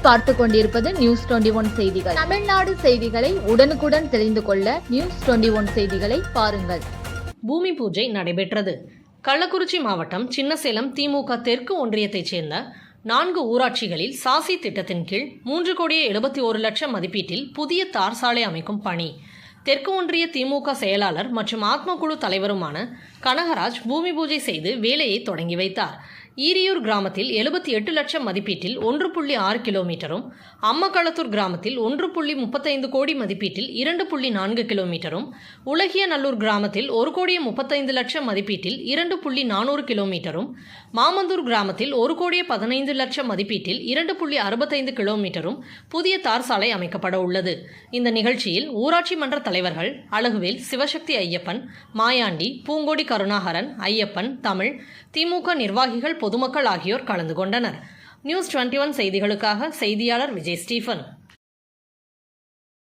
நீங்கள் பார்த்து கொண்டிருப்பது நியூஸ் 21 செய்திகள். தமிழ்நாடு செய்திகளை உடனுக்குடன் தெரிந்து கொள்ள நியூஸ் 21 செய்திகளை பாருங்கள். பூமி பூஜை நடைபெற்றது. கள்ளக்குறிச்சி மாவட்டம் சின்னசேலம் திமுக தெற்கு ஒன்றியத்தைச் சேர்ந்த 4 ஊராட்சிகளில் சாசி திட்டத்தின் கீழ் 3,71,00,000 மதிப்பீட்டில் புதிய தார் சாலை அமைக்கும் பணி தெற்கு ஒன்றிய திமுக செயலாளர் மற்றும் ஆத்மகுழு தலைவருமான கனகராஜ் பூமி பூஜை செய்து வேலையை தொடங்கி வைத்தார். ஈரியூர் கிராமத்தில் 78 லட்சம் மதிப்பீட்டில் 1.6 கிலோமீட்டரும், அம்மக்களத்தூர் கிராமத்தில் 1.35 கோடி மதிப்பீட்டில் 2.4 கிலோமீட்டரும், உலகியநல்லூர் கிராமத்தில் 1,35,00,000 மதிப்பீட்டில் 2.400 கிலோமீட்டரும், மாமந்தூர் கிராமத்தில் 1,15,00,000 மதிப்பீட்டில் 2.65 கிலோமீட்டரும் புதிய தார் சாலை அமைக்கப்பட உள்ளது. இந்த நிகழ்ச்சியில் ஊராட்சி மன்ற தலைவர்கள் அழகுவேல், சிவசக்தி ஐயப்பன், மாயாண்டி, பூங்கோடி கருணாகரன், ஐயப்பன், தமிழ், திமுக நிர்வாகிகள், பொதுமக்கள் ஆகியோர் கலந்து கொண்டனர். நியூஸ் 21 செய்திகளுக்காக செய்தியாளர் விஜய் ஸ்டீபன்.